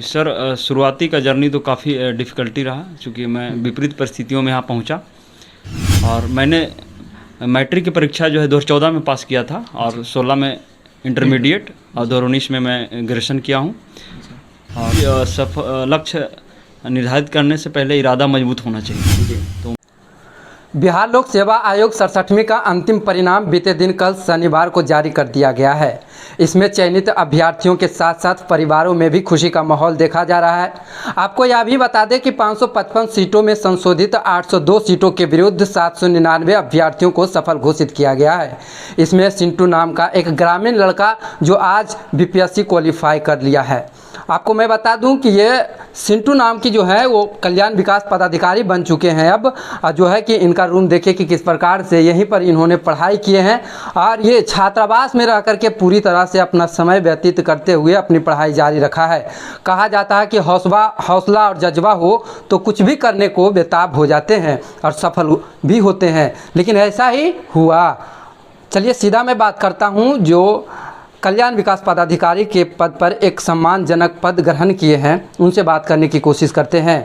Sir शुरुआती का journey तो काफ़ी डिफ़िकल्टी रहा, चूँकि मैं विपरीत परिस्थितियों में यहाँ पहुँचा। और मैंने मैट्रिक की परीक्षा जो है 2014 में पास किया था और 16 में इंटरमीडिएट और 2019 में मैं ग्रेजुएशन किया हूँ। और लक्ष्य निर्धारित करने से पहले इरादा मजबूत होना चाहिए। तो बिहार लोक सेवा आयोग 67वीं का अंतिम परिणाम बीते दिन कल शनिवार को जारी कर दिया गया है। इसमें चयनित अभ्यर्थियों के साथ साथ परिवारों में भी खुशी का माहौल देखा जा रहा है। आपको यह भी बता दें कि 555 सीटों में संशोधित 802 सीटों के विरुद्ध 799 अभ्यर्थियों को सफल घोषित किया गया है। इसमें सिंटू नाम का एक ग्रामीण लड़का जो आज बीपीएससी क्वालिफाई कर लिया है। आपको मैं बता दूं कि ये सिंटू नाम की जो है वो कल्याण विकास पदाधिकारी बन चुके हैं अब, जो है कि इनका रूम देखिए कि किस प्रकार से यहीं पर इन्होंने पढ़ाई किए हैं और ये छात्रावास में रह करके पूरी तरह से अपना समय व्यतीत करते हुए अपनी पढ़ाई जारी रखा है। कहा जाता है कि हौसला और जज्बा हो तो कुछ भी करने को बेताब हो जाते हैं और सफल भी होते हैं, लेकिन ऐसा ही हुआ। चलिए सीधा मैं बात करता हूँ जो कल्याण विकास पदाधिकारी के पद पर एक सम्मानजनक पद ग्रहण किए हैं, उनसे बात करने की कोशिश करते हैं।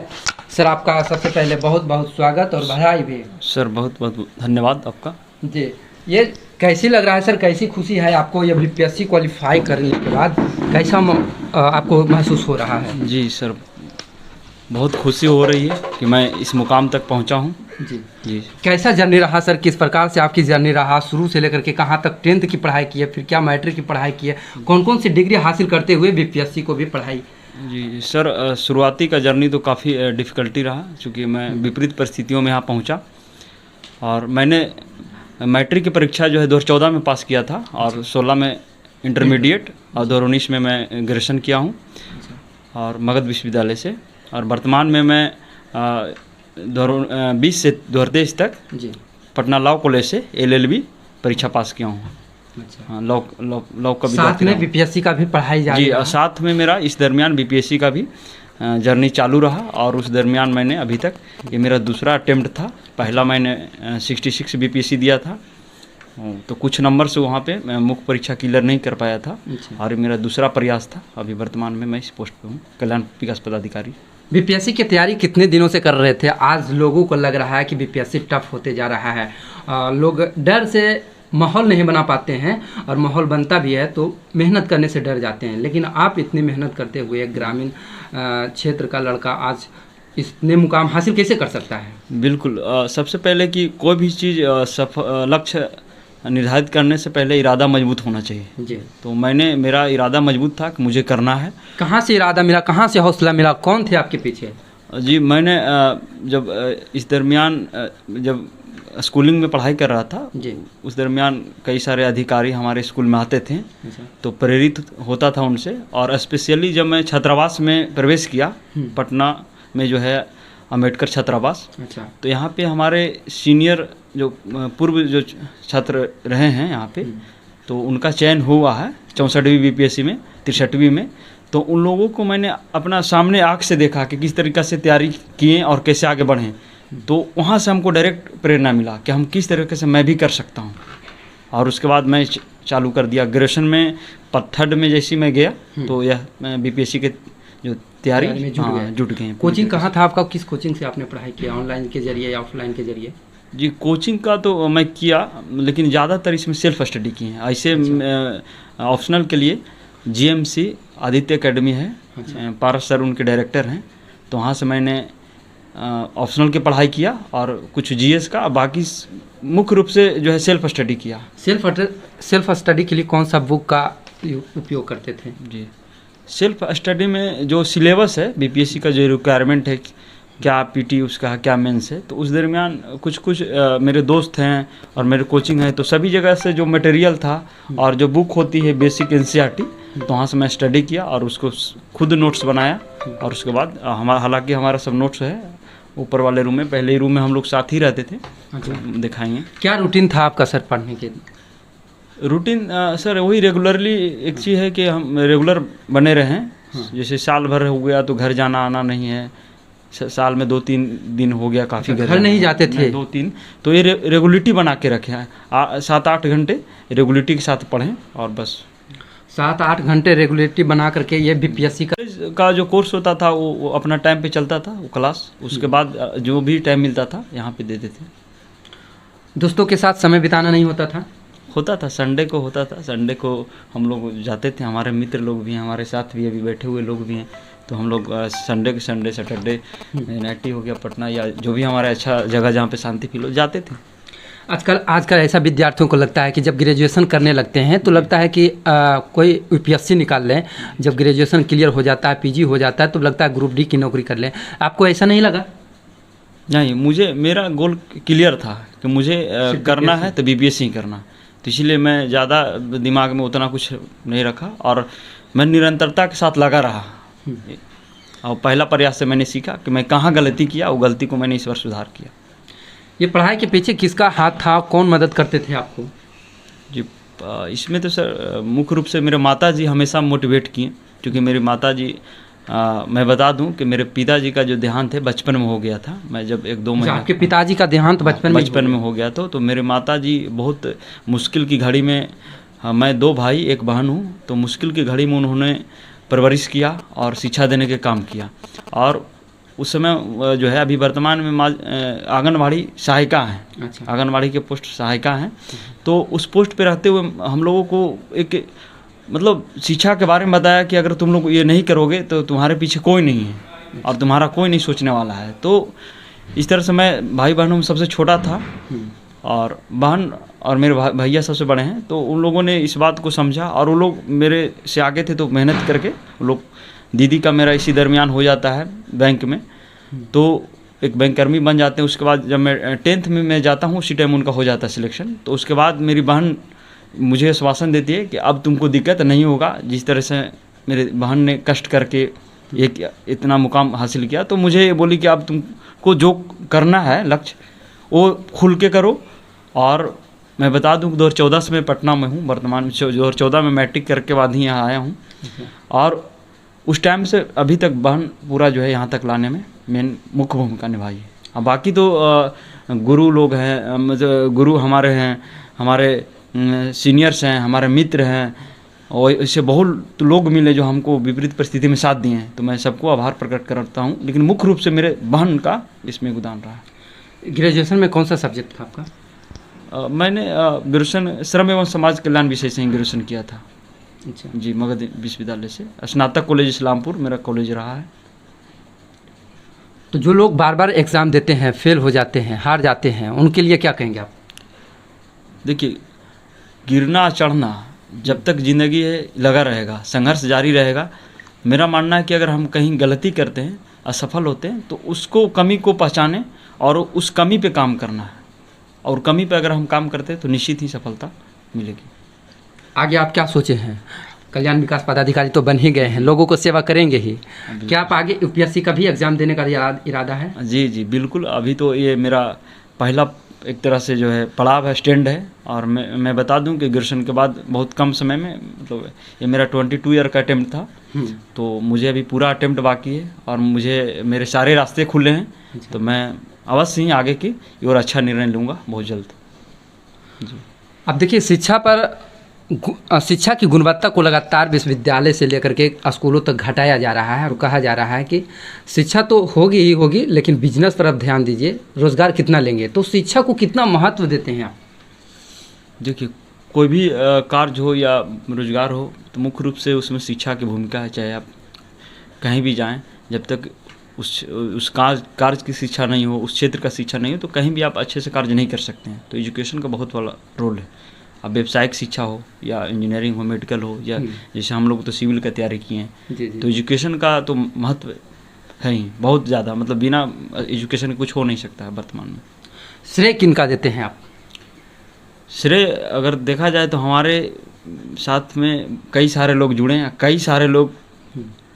सर आपका सबसे पहले बहुत बहुत स्वागत और बधाई भी। सर बहुत बहुत धन्यवाद आपका। जी, ये कैसी लग रहा है सर, कैसी खुशी है आपको ये बीपीएससी क्वालिफाई करने के बाद, कैसा आपको महसूस हो रहा है? जी सर, बहुत खुशी हो रही है कि मैं इस मुकाम तक पहुंचा हूं। जी, कैसा जर्नी रहा सर, किस प्रकार से आपकी जर्नी रहा, शुरू से लेकर के कहाँ तक 10th की पढ़ाई की है, फिर क्या मैट्रिक की पढ़ाई की है, कौन कौन सी डिग्री हासिल करते हुए बीपीएससी को भी पढ़ाई? जी सर, शुरुआती का जर्नी तो काफ़ी डिफ़िकल्टी रहा, चूँकि मैं विपरीत परिस्थितियों में यहाँ पहुँचा। और मैंने मैट्रिक की परीक्षा जो है 2014 में पास किया था और 16 में इंटरमीडिएट और 2019 में मैं ग्रेजुएशन किया हूँ और मगध विश्वविद्यालय से। और वर्तमान में मैं 2020 से 2023 तक पटना लॉ कॉलेज से LLB परीक्षा पास किया हूँ। हाँ, लॉ का साथ में बीपीएससी का भी पढ़ाई जारी? जी, साथ में मेरा इस दरमियान बीपीएससी का भी जर्नी चालू रहा। और उस दरमियान मैंने अभी तक, ये मेरा दूसरा अटेम्प्ट था। पहला मैंने 66 बीपीएससी दिया था, तो कुछ नंबर से वहाँ पे मैं मुख्य परीक्षा क्लियर नहीं कर पाया था। और ये मेरा दूसरा प्रयास था। अभी वर्तमान में मैं इस पोस्ट पे हूँ, कल्याण विकास पदाधिकारी। बीपीएससी की तैयारी कितने दिनों से कर रहे थे? आज लोगों को लग रहा है कि बीपीएससी टफ होते जा रहा है, लोग डर से माहौल नहीं बना पाते हैं और माहौल बनता भी है तो मेहनत करने से डर जाते हैं, लेकिन आप इतनी मेहनत करते हुए ग्रामीण क्षेत्र का लड़का आज इतने मुकाम हासिल कैसे कर सकता है? बिल्कुल, सबसे पहले कि कोई भी चीज़ लक्ष्य निर्धारित करने से पहले इरादा मजबूत होना चाहिए। जी, तो मेरा इरादा मजबूत था कि मुझे करना है। कहाँ से इरादा मिला, कहाँ से हौसला मिला, कौन थे आपके पीछे? जी, मैंने जब इस दरमियान जब स्कूलिंग में पढ़ाई कर रहा था जी, उस दरमियान कई सारे अधिकारी हमारे स्कूल में आते थे, तो प्रेरित होता था उनसे। और स्पेशली जब मैं छात्रावास में प्रवेश किया, पटना में जो है अम्बेडकर छात्रावास, तो यहाँ पे हमारे सीनियर जो पूर्व जो छात्र रहे हैं यहाँ पे, तो उनका चयन हुआ है 64वीं बीपीएससी में, 63वीं में। तो उन लोगों को मैंने अपना सामने आँख से देखा कि किस तरीक़े से तैयारी किए और कैसे आगे बढ़ें। तो वहाँ से हमको डायरेक्ट प्रेरणा मिला कि हम किस तरीके से मैं भी कर सकता हूँ। और उसके बाद मैं चालू कर दिया ग्रेजुएशन में। 3rd में जैसे मैं गया तो यह मैं बीपीएससी के जो तैयारी में जुट गए। कोचिंग कहाँ था आपका, किस कोचिंग से आपने पढ़ाई किया, ऑनलाइन के जरिए या ऑफलाइन के जरिए? जी, कोचिंग का तो मैं किया, लेकिन ज़्यादातर इसमें सेल्फ स्टडी की है। ऐसे ऑप्शनल के लिए GMC आदित्य एकेडमी है, पारस सर उनके डायरेक्टर हैं, तो वहाँ से मैंने ऑप्शनल की पढ़ाई किया और कुछ GS का, बाकी मुख्य रूप से जो है सेल्फ स्टडी किया। सेल्फ स्टडी के लिए कौन सा बुक का उपयोग करते थे? जी, सेल्फ स्टडी में जो सिलेबस है बीपीएससी का, जो रिक्वायरमेंट है, क्या पीटी उसका है, क्या मेंस है, तो उस दरमियान कुछ मेरे दोस्त हैं और मेरे कोचिंग है, तो सभी जगह से जो मटेरियल था और जो बुक होती है बेसिक NCERT, तो वहाँ से मैं स्टडी किया और उसको खुद नोट्स बनाया। और उसके बाद हालांकि हमारा सब नोट्स है ऊपर वाले रूम में, पहले ही रूम में हम लोग साथ ही रहते थे। दिखाएंगे क्या रूटीन था आपका सर पढ़ने के? रूटीन सर वही रेगुलरली, एक चीज़ है कि हम रेगुलर बने रहें। जैसे साल भर हो गया तो घर जाना आना नहीं है, साल में 2-3 दिन हो गया काफ़ी घर नहीं जाते थे 2-3, तो ये रेगुलरिटी बना के रखे हैं। 7-8 घंटे रेगुलरिटी के साथ पढ़ें और बस। 7-8 घंटे रेगुलेटरी बना करके ये बीपीएससी का जो कोर्स होता था वो अपना टाइम पे चलता था वो क्लास, उसके बाद जो भी टाइम मिलता था यहाँ पे देते थे। दोस्तों के साथ समय बिताना नहीं होता था? होता था, संडे को होता था। संडे को हम लोग जाते थे, हमारे मित्र लोग भी हैं, हमारे साथ भी अभी बैठे हुए लोग भी हैं, तो हम लोग संडे सैटरडे नाइटी हो गया पटना या जो भी हमारे अच्छा जगह जहाँ पे शांति फील हो जाते थे। आजकल ऐसा विद्यार्थियों को लगता है कि जब ग्रेजुएशन करने लगते हैं तो लगता है कि कोई यूपीएससी निकाल लें, जब ग्रेजुएशन क्लियर हो जाता है, पीजी हो जाता है, तो लगता है ग्रुप डी की नौकरी कर लें। आपको ऐसा नहीं लगा? नहीं, मेरा गोल क्लियर था कि मुझे करना है तो बीपीएससी करना, तो इसीलिए मैं ज़्यादा दिमाग में उतना कुछ नहीं रखा और मैं निरंतरता के साथ लगा रहा। और पहला प्रयास से मैंने सीखा कि मैं कहाँ गलती किया, वो गलती को मैंने इस बार सुधार किया। ये पढ़ाई के पीछे किसका हाथ था, कौन मदद करते थे आपको? जी, इसमें तो सर मुख्य रूप से मेरे माताजी हमेशा मोटिवेट किए, क्योंकि मेरी माताजी मैं बता दूं कि मेरे पिताजी का जो देहांत है बचपन में हो गया था। मैं जब 1-2 महीने, आपके पिताजी का देहांत बचपन में हो गया तो मेरे माताजी बहुत मुश्किल की घड़ी में, मैं 2 भाई 1 बहन हूँ, तो मुश्किल की घड़ी में उन्होंने परवरिश किया और शिक्षा देने के काम किया। और उस समय जो है अभी वर्तमान में आंगनबाड़ी सहायिका हैं। अच्छा। आंगनबाड़ी के पोस्ट सहायिका हैं, तो उस पोस्ट पे रहते हुए हम लोगों को एक मतलब शिक्षा के बारे में बताया कि अगर तुम लोग ये नहीं करोगे तो तुम्हारे पीछे कोई नहीं है और तुम्हारा कोई नहीं सोचने वाला है। तो इस तरह से मैं भाई बहनों में सबसे छोटा था और बहन और मेरे भैया सबसे बड़े हैं, तो उन लोगों ने इस बात को समझा और वो लोग मेरे से आगे थे, तो मेहनत करके वो लोग, दीदी का मेरा इसी दरमियान हो जाता है बैंक में, तो एक बैंक कर्मी बन जाते हैं। उसके बाद जब मैं 10th में मैं जाता हूँ उसी टाइम उनका हो जाता है सिलेक्शन। तो उसके बाद मेरी बहन मुझे आश्वासन देती है कि अब तुमको दिक्कत नहीं होगा। जिस तरह से मेरे बहन ने कष्ट करके एक इतना मुकाम हासिल किया, तो मुझे बोली कि अब तुमको जो करना है लक्ष्य वो खुल के करो। और मैं बता दूं 2014 से मैं पटना में हूँ, वर्तमान में 2014 में मैट्रिक करके बाद ही यहाँ आया हूँ। और उस टाइम से अभी तक बहन पूरा जो है यहाँ तक लाने में मेन मुख्य भूमिका निभाई है। अब बाकी तो गुरु लोग हैं, गुरु हमारे हैं, हमारे सीनियर्स हैं, हमारे मित्र हैं, और इससे बहुत लोग मिले जो हमको विपरीत परिस्थिति में साथ दिए हैं, तो मैं सबको आभार प्रकट करता हूँ। लेकिन मुख्य रूप से मेरे बहन का इसमें योगदान रहा है। ग्रेजुएशन में कौन सा सब्जेक्ट था आपका? मैंने ग्रेजुएशन श्रम एवं समाज कल्याण विषय से ही ग्रेजुएशन किया था। अच्छा जी, मगध विश्वविद्यालय से। स्नातक कॉलेज इस्लामपुर मेरा कॉलेज रहा है। तो जो लोग बार बार एग्ज़ाम देते हैं, फेल हो जाते हैं, हार जाते हैं, उनके लिए क्या कहेंगे आप? देखिए, गिरना चढ़ना जब तक ज़िंदगी है लगा रहेगा, संघर्ष जारी रहेगा। मेरा मानना है कि अगर हम कहीं गलती करते हैं, असफल होते हैं, तो उसको, कमी को पहचानें और उस कमी पे काम करना है, और कमी पे अगर हम काम करते हैं तो निश्चित ही सफलता मिलेगी। आगे आप क्या सोचे हैं? कल्याण विकास पदाधिकारी तो बन ही गए हैं, लोगों को सेवा करेंगे ही, क्या आप आगे यूपीएससी का भी एग्ज़ाम देने का इरादा है? जी जी बिल्कुल। अभी तो ये मेरा पहला एक तरह से जो है पड़ाव है, स्टैंड है। और मैं बता दूं कि ग्रेजुएशन के बाद बहुत कम समय में, मतलब ये मेरा 22 ईयर का अटेम्प्ट था, तो मुझे अभी पूरा अटेम्प्ट बाकी है और मुझे मेरे सारे रास्ते खुले हैं। तो मैं अवश्य ही आगे की और अच्छा निर्णय लूँगा बहुत जल्द। जी, अब देखिए, शिक्षा की गुणवत्ता को लगातार विश्वविद्यालय से लेकर के स्कूलों तक घटाया जा रहा है और कहा जा रहा है कि शिक्षा तो होगी ही होगी, लेकिन बिजनेस पर अब ध्यान दीजिए, रोजगार कितना लेंगे। तो शिक्षा को कितना महत्व देते हैं आप? देखिए, कोई भी कार्य हो या रोजगार हो, तो मुख्य रूप से उसमें शिक्षा की भूमिका है। चाहे आप कहीं भी जाएं, जब तक उस कार्य की शिक्षा नहीं हो, उस क्षेत्र का शिक्षा नहीं हो, तो कहीं भी आप अच्छे से कार्य नहीं कर सकते हैं। तो एजुकेशन का बहुत बड़ा रोल है। अब व्यावसायिक शिक्षा हो या इंजीनियरिंग हो, मेडिकल हो, या जैसे हम लोग तो सिविल का तैयारी किए हैं, तो एजुकेशन का तो महत्व है ही बहुत ज़्यादा। मतलब बिना एजुकेशन के कुछ हो नहीं सकता है वर्तमान में। श्रेय किनका देते हैं आप? श्रेय अगर देखा जाए तो हमारे साथ में कई सारे लोग जुड़े हैं, कई सारे लोग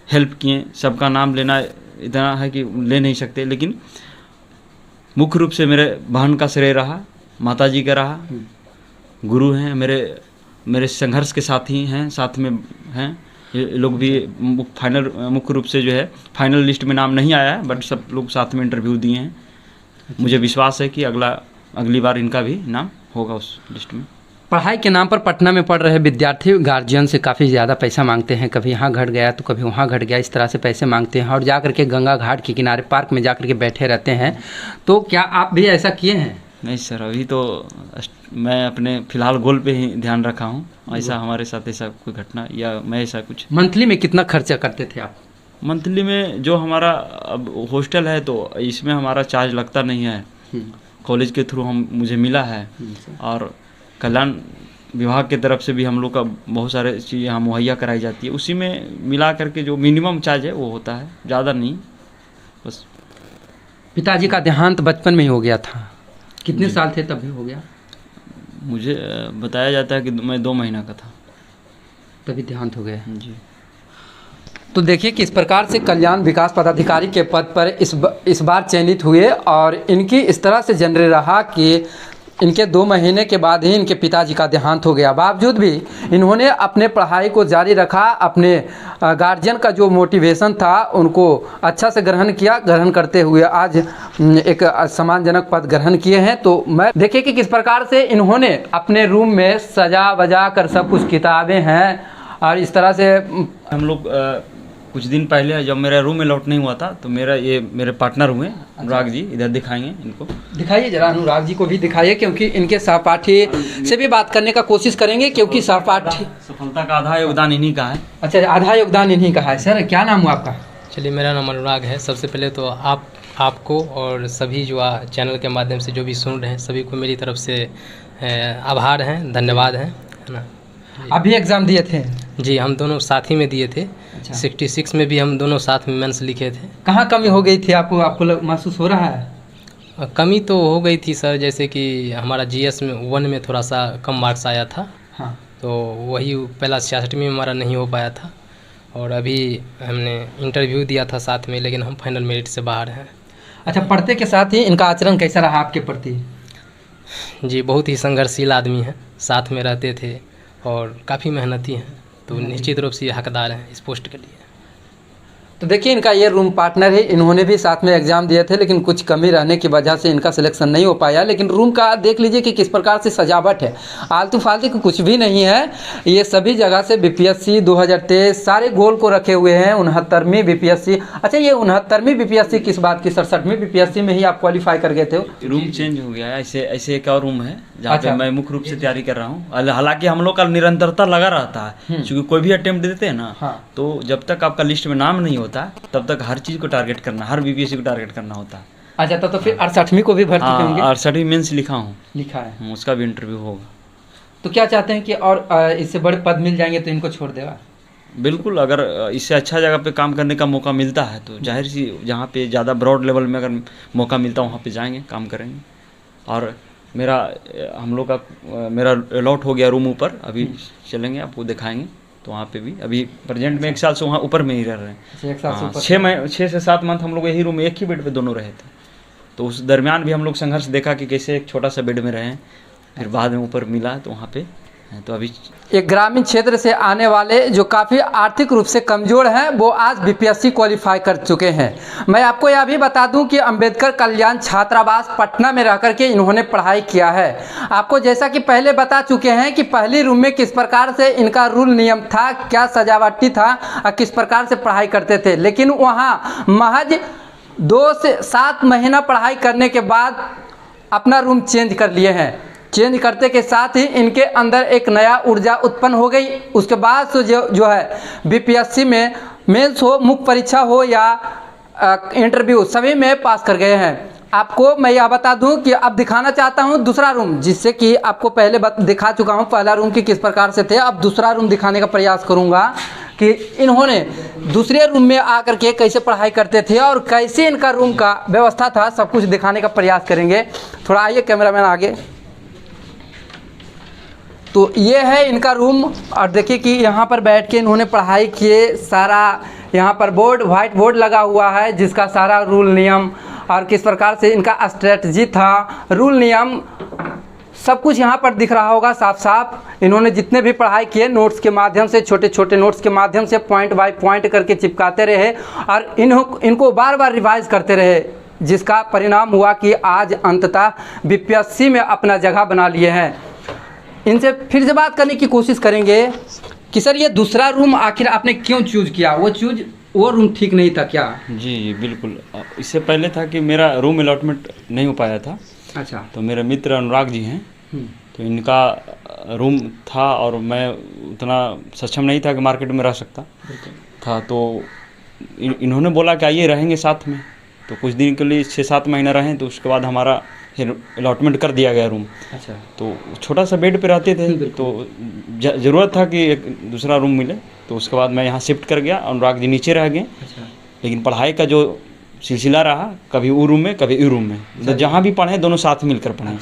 हेल्प किए। सबका नाम लेना इतना है कि ले नहीं सकते, लेकिन मुख्य रूप से मेरे बहन का श्रेय रहा, माताजी का रहा, गुरु हैं मेरे संघर्ष के साथी हैं, साथ में हैं। ये लोग भी फाइनल, मुख्य रूप से जो है फाइनल लिस्ट में नाम नहीं आया है, बट सब लोग साथ में इंटरव्यू दिए हैं। मुझे विश्वास है कि अगली बार इनका भी नाम होगा उस लिस्ट में। पढ़ाई के नाम पर पटना में पढ़ रहे विद्यार्थी गार्जियन से काफ़ी ज़्यादा पैसा मांगते हैं, कभी यहाँ घट गया तो कभी वहाँ घट गया, इस तरह से पैसे मांगते हैं और जा कर के गंगा घाट के किनारे पार्क में जा कर के बैठे रहते हैं। तो क्या आप भी ऐसा किए हैं? नहीं सर, अभी तो मैं अपने फ़िलहाल गोल पे ही ध्यान रखा हूँ। ऐसा हमारे साथ ऐसा कोई घटना या मैं ऐसा कुछ। मंथली में कितना खर्चा करते थे आप? मंथली में जो हमारा अब हॉस्टल है तो इसमें हमारा चार्ज लगता नहीं है, कॉलेज के थ्रू मुझे मिला है और कल्याण विभाग की तरफ से भी हम लोग का बहुत सारे चीज़ यहाँ मुहैया कराई जाती है, उसी में मिला करके जो मिनिमम चार्ज है वो होता है, ज़्यादा नहीं बस। पिताजी का देहांत बचपन में ही हो गया था, कितने साल थे तभी हो गया? मुझे बताया जाता है कि मैं 2 महीना का था, तभी देहांत हो गया जी। तो देखिए किस प्रकार से कल्याण विकास पदाधिकारी के पद पर इस बार चयनित हुए और इनकी इस तरह से जनरे रहा कि इनके 2 महीने के बाद ही इनके पिताजी का देहांत हो गया। बावजूद भी इन्होंने अपने पढ़ाई को जारी रखा, अपने गार्जियन का जो मोटिवेशन था उनको अच्छा से ग्रहण किया, ग्रहण करते हुए आज एक सम्मानजनक पद ग्रहण किए हैं। तो मैं देखिए कि किस प्रकार से इन्होंने अपने रूम में सजा वजा कर सब कुछ किताबें हैं और इस तरह से हम लोग कुछ दिन पहले जब मेरा रूम में लौट नहीं हुआ था तो मेरे पार्टनर हुए अनुराग जी, इधर दिखाएंगे, इनको दिखाइए जरा, अनुराग जी को भी दिखाइए क्योंकि इनके सहपाठी से भी बात करने का कोशिश करेंगे क्योंकि सहपाठी सफलता का आधा योगदान इन्हीं का है। अच्छा, आधा योगदान इन्हीं का है। सर क्या नाम हुआ आपका? चलिए, मेरा नाम अनुराग है। सबसे पहले तो आपको और सभी जो चैनल के माध्यम से जो भी सुन रहे हैं सभी को मेरी तरफ से आभार हैं, धन्यवाद है ना। अभी एग्ज़ाम दिए थे? जी, हम दोनों साथ ही में दिए थे। 66 में भी हम दोनों साथ में मेंस लिखे थे। कहाँ कमी हो गई थी आपको महसूस हो रहा है? कमी तो हो गई थी सर, जैसे कि हमारा GS में 1 में थोड़ा सा कम मार्क्स आया था। हाँ। तो वही पहला 66 में हमारा नहीं हो पाया था और अभी हमने इंटरव्यू दिया था साथ में, लेकिन हम फाइनल मेरिट से बाहर हैं। अच्छा, पढ़ते के साथ ही इनका आचरण कैसा रहा आपके प्रति? जी, बहुत ही संघर्षशील आदमी हैं, साथ में रहते थे और काफ़ी मेहनती हैं, तो निश्चित रूप से ये हकदार हैं इस पोस्ट के लिए। तो देखिए, इनका ये रूम पार्टनर है, इन्होंने भी साथ में एग्जाम दिए थे लेकिन कुछ कमी रहने की वजह से इनका सिलेक्शन नहीं हो पाया। लेकिन रूम का देख लीजिए कि किस प्रकार से सजावट है, आलतू फालतू की कुछ भी नहीं है। ये सभी जगह से BPSC 2023 सारे गोल को रखे हुए हैं। 69वीं BPSC। अच्छा, ये 69वीं BPSC किस बात की? 67वीं BPSC में ही आप क्वालिफाई कर गए थे? रूम चेंज हो गया है, ऐसे एक और रूम है जहाँ पे मैं मुख्य रूप से तैयारी कर रहा हूँ। हालांकि हम लोग का निरंतरता लगा रहता है, क्योंकि कोई भी अटेम्प्ट देते हैं ना, तो जब तक आपका लिस्ट में नाम नहीं होता तब तक हर चीज़ को टारगेट करना, हर BPSC को टारगेट करना होता है। अच्छा, तो फिर 68वीं को भी भर्ती होंगे? 68वीं मेंस लिखा हूँ, लिखा है, उसका भी इंटरव्यू होगा। तो क्या चाहते हैं कि और इससे बड़े पद मिल जाएंगे तो इनको छोड़ देगा? बिल्कुल, अगर इससे अच्छा जगह पे काम करने का मौका मिलता है तो जाहिर सी जहाँ पे ज़्यादा ब्रॉड लेवल में अगर मौका मिलता है वहाँ पे जाएंगे, काम करेंगे। और हम लोग का मेरा अलॉट हो गया रूम ऊपर, अभी चलेंगे आपको दिखाएंगे। तो वहाँ पे भी अभी प्रेजेंट में 1 साल से वहाँ ऊपर में ही रह रहे हैं। 1 साल से 6 से 7 मंथ हम लोग यही रूम में एक ही बेड पे दोनों रहे थे। तो उस दरमियान भी हम लोग संघर्ष देखा कि कैसे एक छोटा सा बेड में रहे, फिर बाद में ऊपर मिला तो वहाँ पे। तो अभी एक ग्रामीण क्षेत्र से आने वाले जो काफ़ी आर्थिक रूप से कमज़ोर हैं वो आज BPSC क्वालिफाई कर चुके हैं। मैं आपको यह भी बता दूं कि अंबेडकर कल्याण छात्रावास पटना में रह करके इन्होंने पढ़ाई किया है। आपको जैसा कि पहले बता चुके हैं कि पहली रूम में किस प्रकार से इनका रूल नियम था, क्या सजावटी था और किस प्रकार से पढ़ाई करते थे। लेकिन वहाँ महज 2 से 7 महीना पढ़ाई करने के बाद अपना रूम चेंज कर लिए हैं। चेंज करते के साथ ही इनके अंदर एक नया ऊर्जा उत्पन्न हो गई। उसके बाद से जो है BPSC में मेंस हो, मुख्य परीक्षा हो या इंटरव्यू, सभी में पास कर गए हैं। आपको मैं यह बता दूं कि अब दिखाना चाहता हूं दूसरा रूम, जिससे कि आपको पहले दिखा चुका हूं पहला रूम की किस प्रकार से थे। अब दूसरा रूम दिखाने का प्रयास करूंगा कि इन्होंने दूसरे रूम में आकर के कैसे पढ़ाई करते थे और कैसे इनका रूम का व्यवस्था था, सब कुछ दिखाने का प्रयास करेंगे। थोड़ा आइए कैमरामैन आगे। तो ये है इनका रूम और देखिए कि यहाँ पर बैठ के इन्होंने पढ़ाई किए। सारा यहाँ पर व्हाइट बोर्ड लगा हुआ है जिसका सारा रूल नियम और किस प्रकार से इनका स्ट्रेटजी था, रूल नियम सब कुछ यहाँ पर दिख रहा होगा साफ साफ। इन्होंने जितने भी पढ़ाई किए नोट्स के माध्यम से, छोटे छोटे नोट्स के माध्यम से पॉइंट बाय पॉइंट करके चिपकाते रहे और इनको बार बार रिवाइज करते रहे, जिसका परिणाम हुआ कि आज अंततः BPSC में अपना जगह बना लिए हैं। इनसे फिर से बात करने की कोशिश करेंगे कि सर ये दूसरा रूम आखिर आपने क्यों चूज किया, वो रूम ठीक नहीं था क्या? जी बिल्कुल, इससे पहले था कि मेरा रूम अलॉटमेंट नहीं हो पाया था। अच्छा। तो मेरे मित्र अनुराग जी हैं, तो इनका रूम था और मैं उतना सक्षम नहीं था कि मार्केट में रह सकता था। तो इन्होंने बोला कि आइए रहेंगे साथ में। तो कुछ दिन के लिए 6-7 महीना रहें, तो उसके बाद हमारा फिर अलॉटमेंट कर दिया गया रूम। अच्छा। तो छोटा सा बेड पे रहते थे, तो ज़रूरत था कि एक दूसरा रूम मिले। तो उसके बाद मैं यहाँ शिफ्ट कर गया, अनुराग जी नीचे रह गए। अच्छा। लेकिन पढ़ाई का जो सिलसिला रहा, कभी वो रूम में कभी इस रूम में, तो जहाँ भी पढ़ें दोनों साथ मिलकर पढ़ें।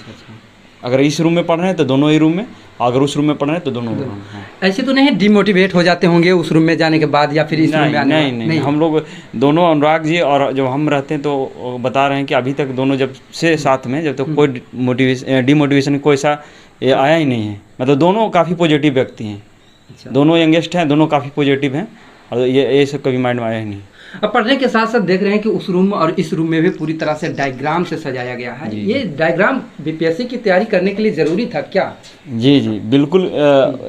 अगर इस रूम में पढ़ रहे हैं तो दोनों ही रूम में, अगर उस रूम में पढ़ रहे हैं तो दोनों रूम में। ऐसे तो नहीं डिमोटिवेट हो जाते होंगे उस रूम में जाने के बाद, या फिर इस रूम में आने? नहीं, हम लोग दोनों, अनुराग जी और जब हम रहते हैं तो बता रहे हैं कि अभी तक दोनों जब से साथ में, जब तक कोई डिमोटिवेशन कोई ऐसा आया ही नहीं है। मतलब दोनों काफ़ी पॉजिटिव व्यक्ति हैं। अच्छा। दोनों यंगेस्ट हैं, दोनों काफ़ी पॉजिटिव हैं, और ये सब कभी माइंड में आया ही नहीं। अब पढ़ने के साथ साथ देख रहे हैं कि उस रूम और इस रूम में भी पूरी तरह से डायग्राम से सजाया गया है। ये डायग्राम बीपीएससी की तैयारी करने के लिए ज़रूरी था क्या? जी बिल्कुल।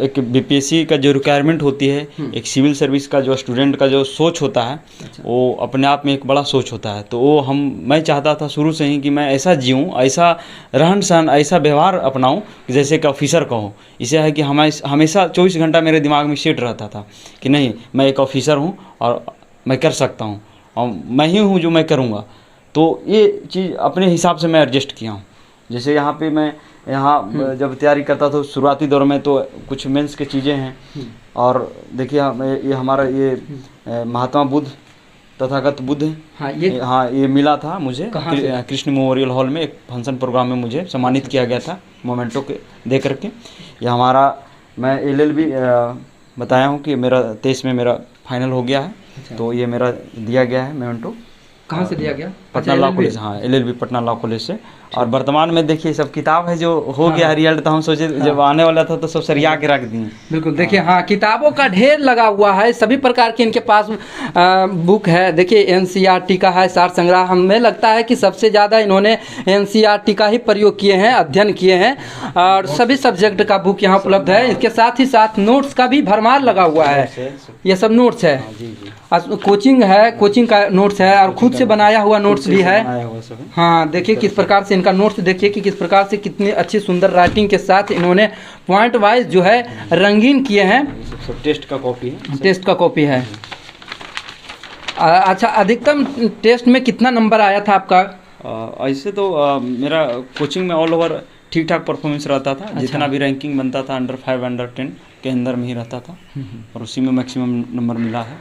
एक बीपीएससी का जो रिक्वायरमेंट होती है, एक सिविल सर्विस का जो स्टूडेंट का जो सोच होता है, अच्छा। वो अपने आप में एक बड़ा सोच होता है। तो वो मैं चाहता था शुरू से ही कि मैं ऐसा जीऊँ, ऐसा रहन सहन, ऐसा व्यवहार अपनाऊँ जैसे कि ऑफिसर का हो। इसे है कि हमेशा 24 घंटा मेरे दिमाग में सेट रहता था कि नहीं, मैं एक ऑफिसर हूँ और मैं कर सकता हूँ, और मैं ही हूँ जो मैं करूँगा। तो ये चीज़ अपने हिसाब से मैं एडजस्ट किया हूँ। जैसे यहाँ पे मैं जब तैयारी करता था शुरुआती दौर में, तो कुछ मेंस की चीज़ें हैं। और देखिए ये हमारा ये महात्मा बुद्ध, तथागत बुद्ध, ये मिला था मुझे कृष्ण मेमोरियल हॉल में। एक फंक्शन प्रोग्राम में मुझे सम्मानित किया गया था मोमेंटो के दे करके। ये हमारा, मैं LLB बताया हूँ कि मेरा 23 में मेरा फाइनल हो गया है। अच्छा। तो ये मेरा दिया गया है मेमेंटो। कहाँ से दिया गया? Patna law college. हाँ, LLB पटना लॉ कॉलेज से। और वर्तमान में देखिए सब किताब है जो हो गया रिजल्ट, तो हम सोचे जब आने वाला था तो सब सरिया के रख दिए। बिल्कुल, देखिए हाँ किताबों का ढेर लगा हुआ है, सभी प्रकार की इनके पास बुक है। देखिए NCERT का है सार संग्रह। हमें लगता है कि सबसे ज़्यादा इन्होंने NCERT का ही प्रयोग किए हैं, अध्ययन किए हैं, और सभी सब्जेक्ट का बुक यहाँ उपलब्ध है। इसके साथ ही साथ नोट्स का भी भरमार लगा हुआ है। ये सब नोट्स है, कोचिंग है, कोचिंग का नोट्स है, और खुद से बनाया हुआ नोट्स भी है। हाँ, देखिए किस प्रकार से इनका नोट्स, देखिए कि किस प्रकार से कितनी अच्छी सुंदर राइटिंग के साथ इन्होंने पॉइंट वाइज जो है रंगीन किए हैं। टेस्ट का कॉपी है, टेस्ट का कॉपी है। अच्छा, अधिकतम टेस्ट में कितना नंबर आया था आपका? ऐसे तो मेरा कोचिंग में ऑल ओवर ठीक ठाक परफॉर्मेंस रहता था। अच्छा। जितना भी रैंकिंग बनता था अंडर 5 अंडर 10 के अंदर में ही रहता था, और उसी में मैक्सिमम नंबर मिला है।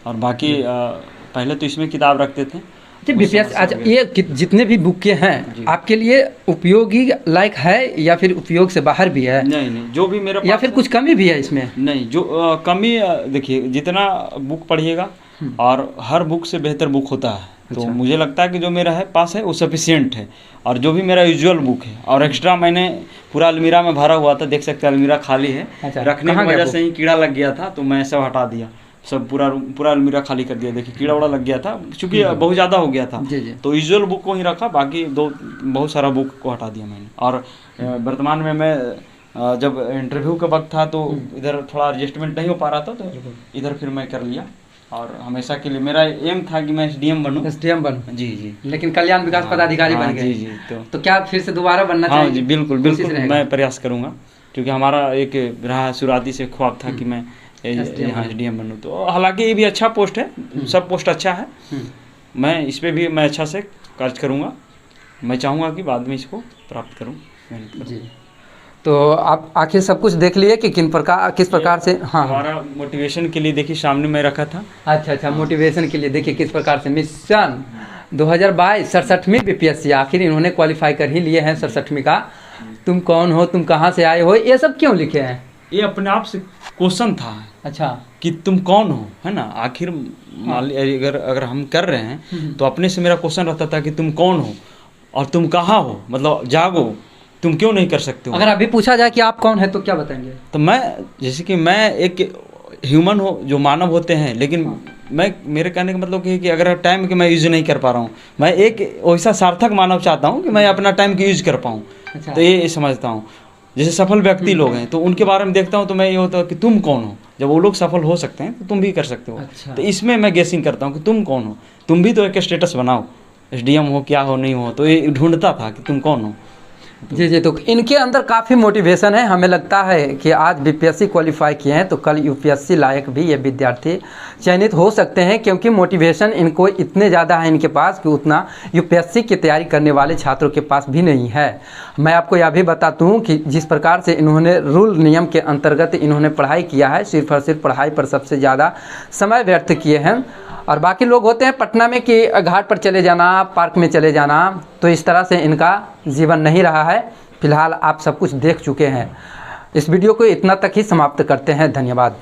और बाकी पहले तो इसमें किताब रखते थे बीपीएस। अच्छा, ये जितने भी बुक के हैं आपके लिए उपयोगी लायक है, या फिर उपयोग से बाहर भी है? नहीं, जो भी मेरा, या फिर कुछ कमी भी है इसमें? नहीं, जो कमी, देखिए जितना बुक पढ़िएगा और हर बुक से बेहतर बुक होता है। तो अच्छा। मुझे लगता है कि जो मेरा है पास है वो सफिशिएंट है। और जो भी मेरा यूजुअल बुक है, और एक्स्ट्रा मैंने पूरा अलमीरा में भरा हुआ था, देख सकते हैं अलमीरा खाली है। अच्छा। रखने की वजह से ही कीड़ा लग गया था, तो मैं सब हटा दिया, सब पूरा अलमीरा खाली कर दिया। देखिए कीड़ा उड़ा लग गया था, क्योंकि बहुत ज़्यादा हो गया था। जी। तो यूजुअल बुक को ही रखा, बाकी बहुत सारा बुक को हटा दिया मैंने। और वर्तमान में मैं जब इंटरव्यू का वक्त था तो इधर थोड़ा एडजस्टमेंट नहीं हो पा रहा था, तो इधर फिर मैं कर लिया। और हमेशा के लिए मेरा एम था कि मैं SDM बनूं। SDM बनूं? जी। लेकिन कल्याण विकास पदाधिकारी बन गए। जी। तो क्या फिर से दोबारा बनना चाहिए? जी बिल्कुल, मैं प्रयास करूँगा, क्योंकि हमारा एक रहा शुरुआती से ख्वाब था कि मैं यहाँ SDM बनूँ। तो हालांकि ये भी अच्छा पोस्ट है, सब पोस्ट अच्छा है। मैं इस पर भी मैं अच्छा से कार्य करूँगा। मैं चाहूँगा कि बाद में इसको प्राप्त करूँ। जी, तो आप आखिर सब कुछ देख लिए कि किस प्रकार से? हाँ, हमारा मोटिवेशन के लिए देखिए सामने में रखा था। अच्छा, मोटिवेशन के लिए देखिए किस प्रकार से मिशन 2022 67वीं बीपीएससी, आखिर इन्होंने क्वालिफाई कर ही लिए हैं 67वीं का। तुम कौन हो, तुम कहाँ से आए हो, ये सब क्यों लिखे हैं? ये अपने आप से क्वेश्चन था। अच्छा, कि तुम कौन हो, है ना। आखिर अगर हम कर रहे हैं तो अपने से मेरा क्वेश्चन रहता था कि तुम कौन हो और तुम कहाँ हो, मतलब जागो, तुम क्यों नहीं कर सकते हो। अगर अभी पूछा जाए कि आप कौन है तो क्या बताएंगे? तो मैं, जैसे कि मैं एक ह्यूमन हो, जो मानव होते हैं, लेकिन मेरे कहने का मतलब कि अगर टाइम के मैं यूज नहीं कर पा रहा हूँ, मैं एक वैसा सार्थक मानव चाहता हूँ कि मैं अपना टाइम की यूज कर पाऊँ। अच्छा। तो ये समझता हूँ। जैसे सफल व्यक्ति लोग हैं तो उनके बारे में देखता हूँ तो मैं ये होता है कि तुम कौन हो, जब वो लोग सफल हो सकते हैं तो तुम भी कर सकते हो। अच्छा। तो इसमें मैं गेसिंग करता हूँ कि तुम कौन हो, तुम भी तो एक स्टेटस बनाओ, एसडीएम हो क्या हो नहीं हो, तो ये ढूंढता था कि तुम कौन हो। जी जी, तो इनके अंदर काफ़ी मोटिवेशन है। हमें लगता है कि आज बीपीएससी क्वालिफाई किए हैं तो कल यूपीएससी लायक भी ये विद्यार्थी चयनित हो सकते हैं, क्योंकि मोटिवेशन इनको इतने ज़्यादा है इनके पास कि उतना यूपीएससी की तैयारी करने वाले छात्रों के पास भी नहीं है। मैं आपको यह भी बताता हूँ कि जिस प्रकार से इन्होंने रूल नियम के अंतर्गत इन्होंने पढ़ाई किया है, सिर्फ और सिर्फ पढ़ाई पर सबसे ज़्यादा समय व्यर्थ किए हैं। और बाकी लोग होते हैं पटना में कि घाट पर चले जाना, पार्क में चले जाना, तो इस तरह से इनका जीवन नहीं रहा है। फिलहाल आप सब कुछ देख चुके हैं। इस वीडियो को इतना तक ही समाप्त करते हैं। धन्यवाद।